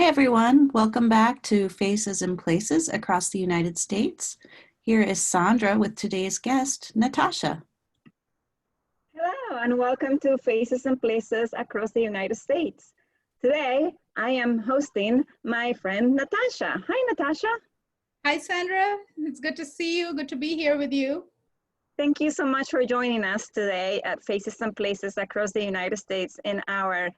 Hi, everyone. Welcome back to Faces and Places across the United States. Here is Sandra with today's guest, Natasha. Hello, and welcome to Faces and Places across the United States. Today, I am hosting my friend Natasha. Hi, Natasha. Hi, Sandra. It's good to see you. Good to be here with you. Thank you so much for joining us today at Faces and Places across the United States in our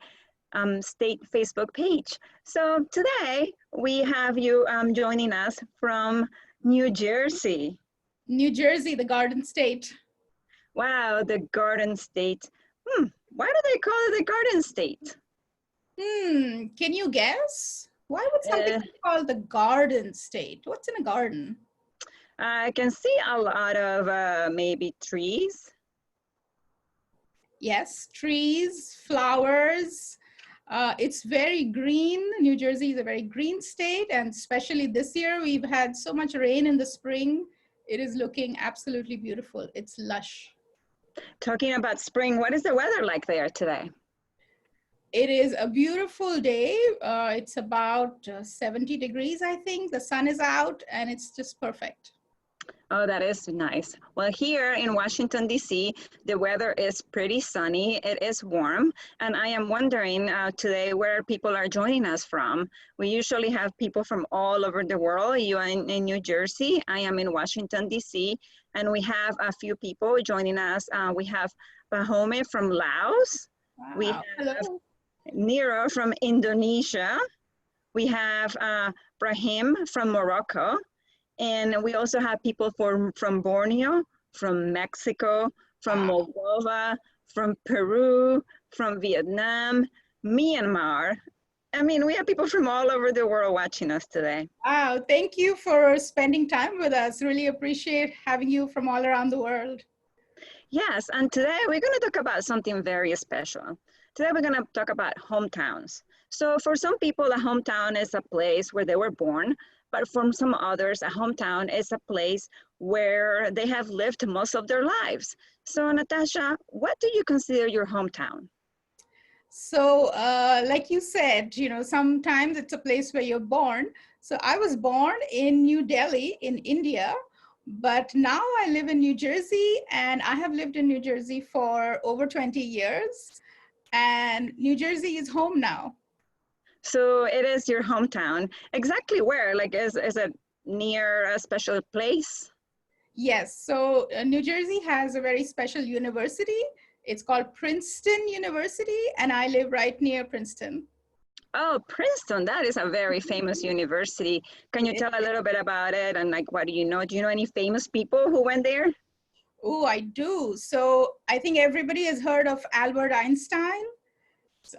state Facebook page. So today, we have you joining us from New Jersey. New Jersey, the Garden State. Wow, the Garden State. Why do they call it the Garden State? Can you guess? Why would something be called the Garden State? What's in a garden? I can see a lot of maybe trees. Yes, trees, flowers. It's very green. New Jersey is a very green state, and especially this year, we've had so much rain in the spring. It is looking absolutely beautiful. It's lush. Talking about spring, what is the weather like there today? It is a beautiful day. It's about 70 degrees, I think. The sun is out and it's just perfect. Oh, that is nice. Well, here in Washington, D.C., the weather is pretty sunny. It is warm. And I am wondering today where people are joining us from. We usually have people from all over the world. You are in New Jersey. I am in Washington, D.C. And we have a few people joining us. We have Pahome from Laos. Wow. We have Hello. Nero from Indonesia. We have Brahim from Morocco. And we also have people from Borneo, from Mexico, from Moldova, from Peru, from Vietnam, Myanmar. I mean, we have people from all over the world watching us today. Wow, thank you for spending time with us. Really appreciate having you from all around the world. Yes, and today we're going to talk about something very special. Today we're going to talk about hometowns. So for some people, a hometown is a place where they were born, but for some others, a hometown is a place where they have lived most of their lives. So Natasha, what do you consider your hometown? So like you said, sometimes it's a place where you're born. So I was born in New Delhi in India, but now I live in New Jersey, and I have lived in New Jersey for over 20 years. And New Jersey is home now. So it is your hometown. Exactly where? Like, is it near a special place? Yes, so New Jersey has a very special university. It's called Princeton University, and I live right near Princeton. Oh, Princeton, that is a very famous university. Can you tell a little bit about it and like, what do you know? Do you know any famous people who went there? Oh, I do. So I think everybody has heard of Albert Einstein.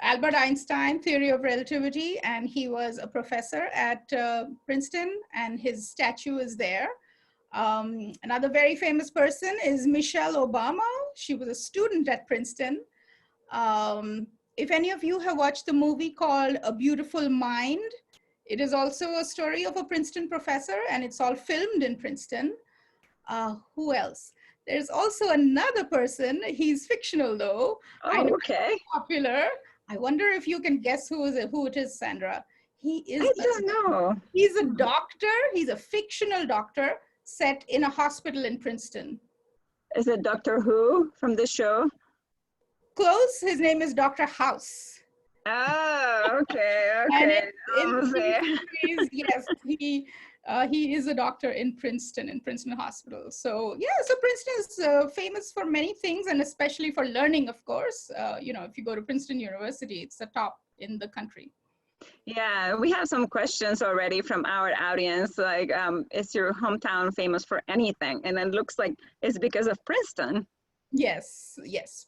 Albert Einstein, theory of relativity, and he was a professor at Princeton, and his statue is there. Another very famous person is Michelle Obama. She was a student at Princeton. If any of you have watched the movie called A Beautiful Mind, it is also a story of a Princeton professor, and it's all filmed in Princeton. Who else? There's also another person. He's fictional though. Oh, okay. Popular. I wonder if you can guess who it is, Sandra. I don't know. He's a doctor. He's a fictional doctor set in a hospital in Princeton. Is it Doctor Who from the show? Close. His name is Dr. House. Oh, okay, okay. Yes, he is a doctor in Princeton Hospital. So yeah, so Princeton is famous for many things, and especially for learning, of course. If you go to Princeton University, it's the top in the country. Yeah, we have some questions already from our audience, like, is your hometown famous for anything? And it looks like it's because of Princeton. Yes,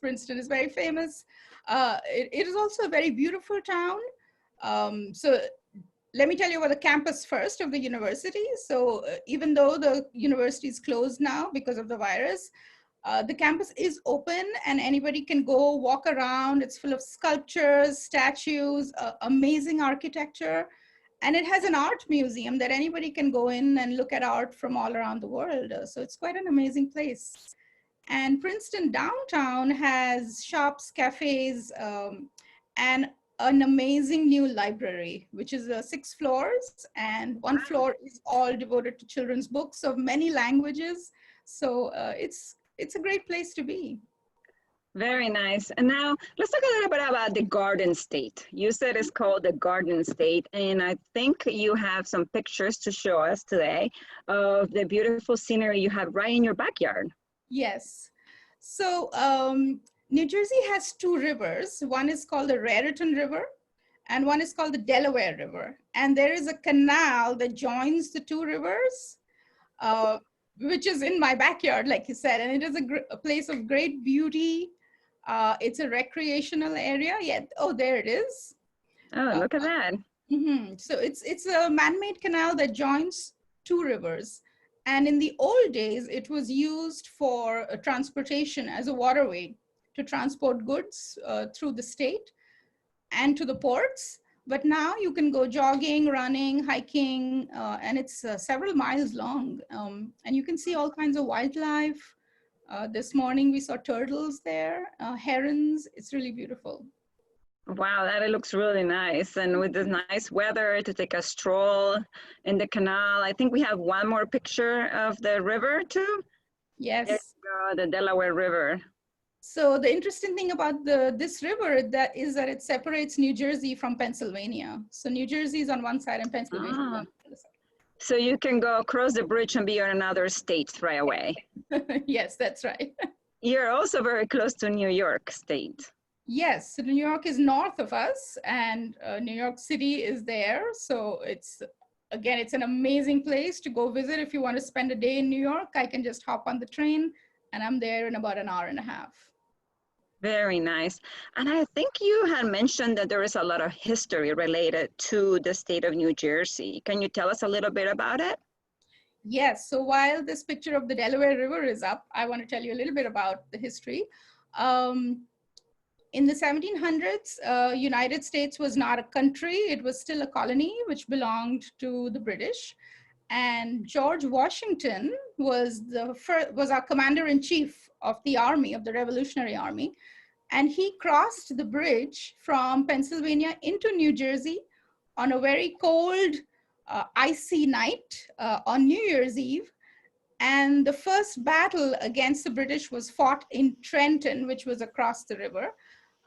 Princeton is very famous. It is also a very beautiful town. So let me tell you about the campus first of the university. So even though the university is closed now because of the virus, the campus is open and anybody can go walk around. It's full of sculptures, statues, amazing architecture. And it has an art museum that anybody can go in and look at art from all around the world. So it's quite an amazing place. And Princeton downtown has shops, cafes, and an amazing new library, which is 6 floors, and one floor is all devoted to children's books of many languages. So it's a great place to be. Very nice. And now let's talk a little bit about the Garden State. You said it's called the Garden State, and I think you have some pictures to show us today of the beautiful scenery you have right in your backyard. Yes. So New Jersey has 2 rivers. One is called the Raritan River, and one is called the Delaware River. And there is a canal that joins the 2 rivers, which is in my backyard, like you said, and it is a place of great beauty. It's a recreational area. Yeah. Oh, there it is. Oh, look at that. So it's a man-made canal that joins 2 rivers. And in the old days, it was used for transportation as a waterway to transport goods through the state and to the ports. But now you can go jogging, running, hiking, and it's several miles long. And you can see all kinds of wildlife. This morning we saw turtles there, herons. It's really beautiful. Wow, that looks really nice. And with this nice weather to take a stroll in the canal. I think we have one more picture of the river too. Yes. There you go, the Delaware River. So the interesting thing about this river is that it separates New Jersey from Pennsylvania. So New Jersey is on one side and Pennsylvania is on the other side. So you can go across the bridge and be in another state right away. Yes, that's right. You're also very close to New York State. Yes, so New York is north of us, and New York City is there. So it's an amazing place to go visit. If you want to spend a day in New York, I can just hop on the train and I'm there in about an hour and a half. Very nice. And I think you had mentioned that there is a lot of history related to the state of New Jersey. Can you tell us a little bit about it? Yes, so while this picture of the Delaware River is up, I want to tell you a little bit about the history. In the 1700s, United States was not a country, it was still a colony which belonged to the British. And George Washington was our commander-in-chief of the army, of the Revolutionary Army. And he crossed the bridge from Pennsylvania into New Jersey on a very cold, icy night on New Year's Eve. And the first battle against the British was fought in Trenton, which was across the river.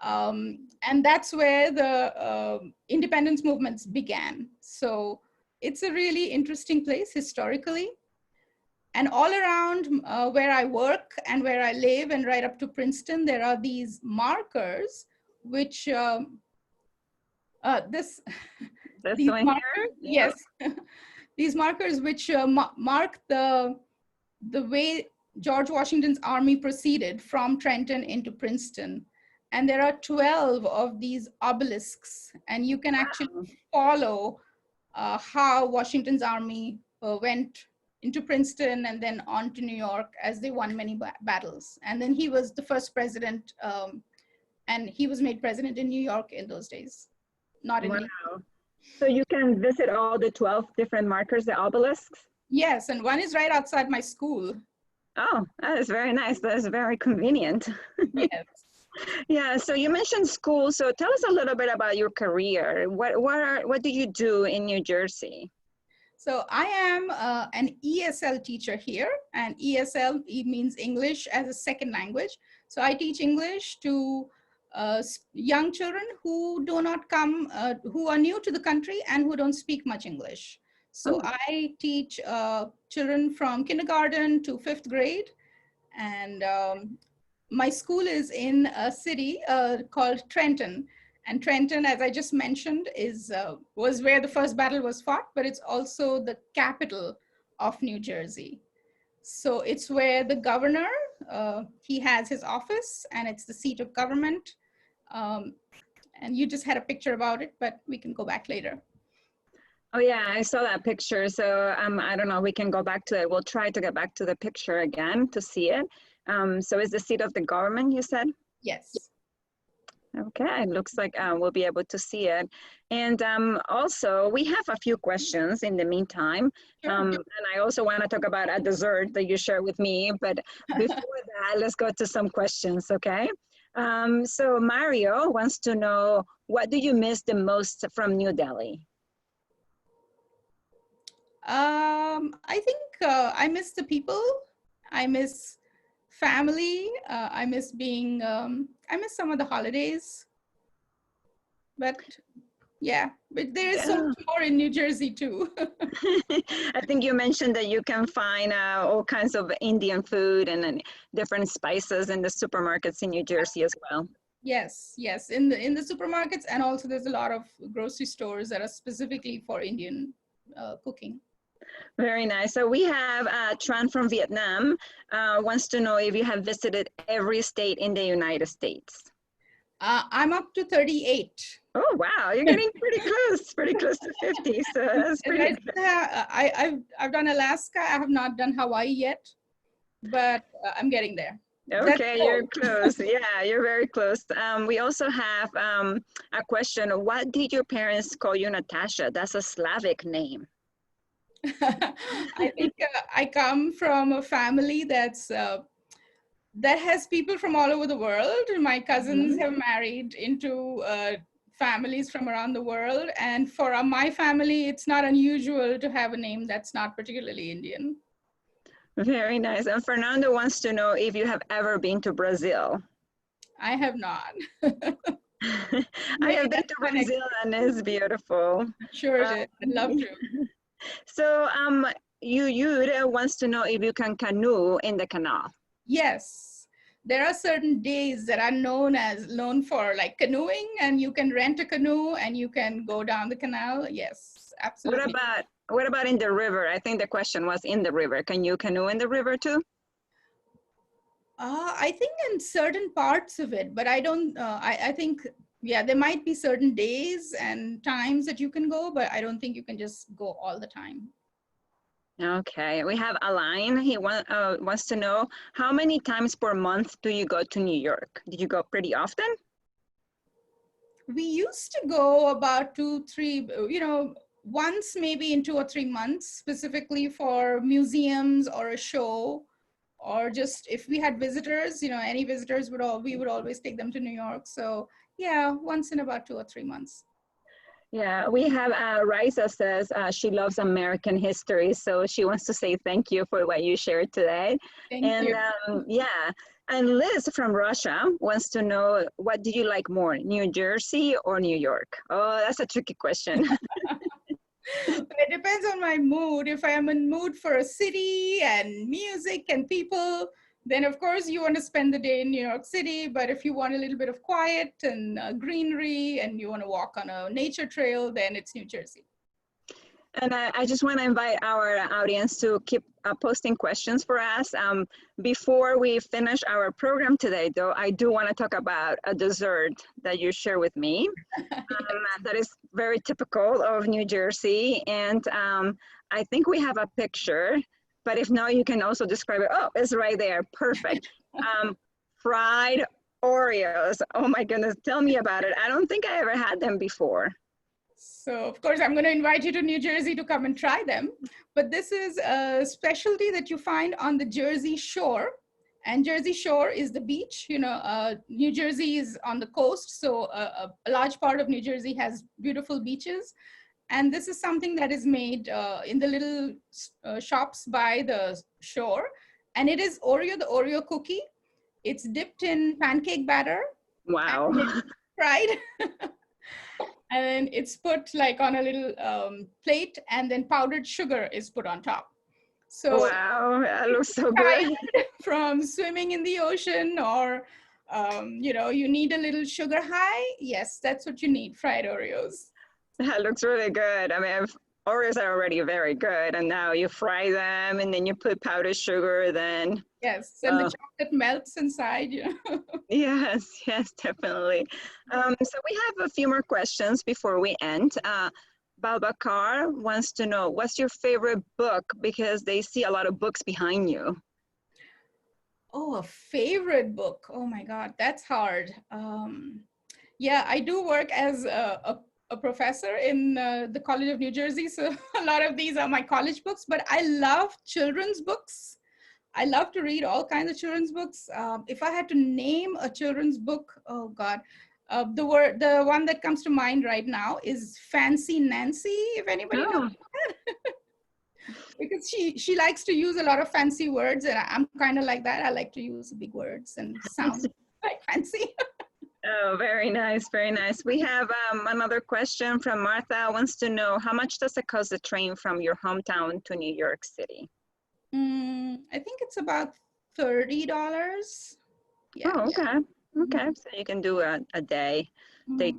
And that's where the independence movements began. So it's a really interesting place historically. And all around where I work and where I live and right up to Princeton, there are these markers, which these markers, yes, these markers which mark the way George Washington's army proceeded from Trenton into Princeton. And there are 12 of these obelisks, and you can actually follow how Washington's army went into Princeton and then on to New York as they won many battles. And then he was the first president, and he was made president in New York in those days, not in New York. So you can visit all the 12 different markers, the obelisks? Yes, and one is right outside my school. Oh, that is very nice. That is very convenient. Yes. Yeah, so you mentioned school. So tell us a little bit about your career. What do you do in New Jersey? So I am an ESL teacher here, and ESL means English as a second language. So I teach English to young children who do not come, who are new to the country and who don't speak much English. So I teach children from kindergarten to 5th grade, and my school is in a city called Trenton. And Trenton, as I just mentioned, was where the first battle was fought, but it's also the capital of New Jersey. So it's where the governor, he has his office, and it's the seat of government. And you just had a picture about it, but we can go back later. Oh yeah, I saw that picture. So I don't know, we can go back to it. We'll try to get back to the picture again to see it. So is the seat of the government, you said? Yes. Okay, it looks like we'll be able to see it. And also, we have a few questions in the meantime. Sure. And I also want to talk about a dessert that you shared with me. But before that, let's go to some questions, okay? So Mario wants to know, what do you miss the most from New Delhi? I think I miss the people. I miss family. I miss being, I miss some of the holidays. But yeah, but there is so Yeah. much more in New Jersey too. I think you mentioned that you can find all kinds of Indian food and then different spices in the supermarkets in New Jersey as well. Yes, yes, in the supermarkets, and also there's a lot of grocery stores that are specifically for Indian cooking. Very nice. So we have Tran from Vietnam wants to know if you have visited every state in the United States. I'm up to 38. Oh, wow. You're getting pretty close to 50. So that's And pretty good. I've done Alaska. I have not done Hawaii yet, but I'm getting there. That's Okay, cool. you're close. Yeah, you're very close. We also have a question. What did your parents call you Natasha? That's a Slavic name. I think I come from a family that has people from all over the world. My cousins Mhm. have married into families from around the world, and for my family, it's not unusual to have a name that's not particularly Indian. Very nice. And Fernando wants to know if you have ever been to Brazil. I have not. I Maybe have been that's to my next. Brazil and it's beautiful. Sure it is. I'd love to. So you wants to know if you can canoe in the canal. Yes, there are certain days that are known for like canoeing, and you can rent a canoe and you can go down the canal. Yes, What absolutely. about what about in the river? I think the question was in the river. Can you canoe in the river too? I think in certain parts of it, but I don't. I think yeah, there might be certain days and times that you can go, but I don't think you can just go all the time. Okay, we have Alain. He wants to know how many times per month do you go to New York? Did you go pretty often? We used to go about 2, 3, once maybe in 2 or 3 months, specifically for museums or a show, or just if we had visitors, any visitors we would always take them to New York. So yeah, once in about 2 or 3 months. Yeah, we have Raisa says she loves American history, so she wants to say thank you for what you shared today. Thank And you. yeah, and Liz from Russia wants to know, what do you like more, New Jersey or New York? Oh, that's a tricky question. It depends on my mood. If I am in mood for a city and music and people, then of course you want to spend the day in New York City. But if you want a little bit of quiet and greenery and you want to walk on a nature trail, then it's New Jersey. And I just want to invite our audience to keep posting questions for us. Before we finish our program today, though, I do want to talk about a dessert that you share with me. That is very typical of New Jersey. And I think we have a picture, but if not, you can also describe it. Oh, it's right there. Perfect. Fried Oreos. Oh my goodness, tell me about it. I don't think I ever had them before. So of course, I'm going to invite you to New Jersey to come and try them. But this is a specialty that you find on the Jersey Shore. And Jersey Shore is the beach. New Jersey is on the coast. So a large part of New Jersey has beautiful beaches. And this is something that is made in the little shops by the shore. And it is Oreo, the Oreo cookie. It's dipped in pancake batter. Wow. And it's fried. And it's put like on a little plate, and then powdered sugar is put on top. So Wow, that looks so good. tired from swimming in the ocean, or you need a little sugar high, yes, that's what you need, fried Oreos. That looks really good. I mean, Oreos are already very good, and now you fry them, and then you put powdered sugar. Then Yes, and the chocolate melts inside. yes, yes, definitely. So we have a few more questions before we end. Balbakar wants to know, what's your favorite book? Because they see a lot of books behind you. Oh, a favorite book. Oh my God, that's hard. Yeah, I do work as a professor in the College of New Jersey. So a lot of these are my college books, but I love children's books. I love to read all kinds of children's books. If I had to name a children's book, oh God, the one that comes to mind right now is Fancy Nancy, if anybody knows. Oh, Because she likes to use a lot of fancy words, and I'm kind of like that. I like to use big words and sound like fancy. oh, very nice, very nice. We have another question from Martha. Wants to know, how much does it cost the train from your hometown to New York City? I think it's about $30. Yeah. Oh, okay. Okay, so you can do a day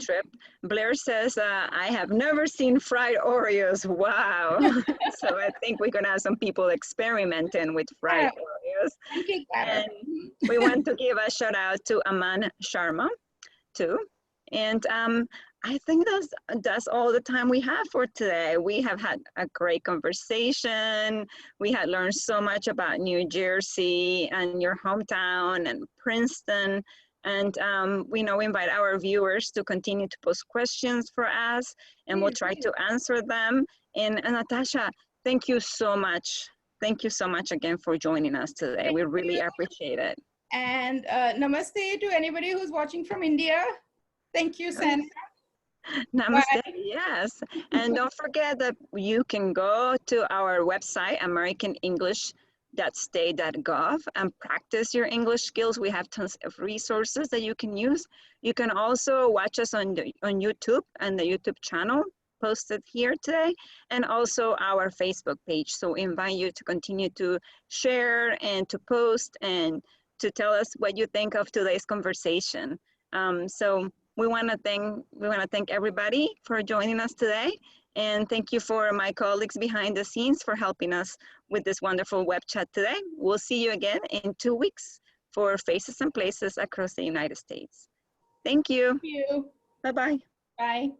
trip. Blair says, I have never seen fried Oreos. Wow. So I think we're going to have some people experimenting with fried Oreos. Pancake batter. And we want to give a shout out to Aman Sharma too. And I think that's all the time we have for today. We have had a great conversation. We had learned so much about New Jersey and your hometown and Princeton. And we invite our viewers to continue to post questions for us, and we'll try to answer them. And Natasha, thank you so much. Thank you so much again for joining us today. We really appreciate it. And namaste to anybody who's watching from India. Thank you, Sandra. Namaste, Bye. yes. And don't forget that you can go to our website, americanenglish.state.gov, and practice your English skills. We have tons of resources that you can use. You can also watch us on YouTube and the YouTube channel posted here today, and also our Facebook page. So we invite you to continue to share and to post and to tell us what you think of today's conversation. So we want to thank everybody for joining us today, and thank you for my colleagues behind the scenes for helping us with this wonderful web chat today. We'll see you again in 2 weeks for Faces and Places across the United States. Thank you. Thank you. Bye-bye. Bye.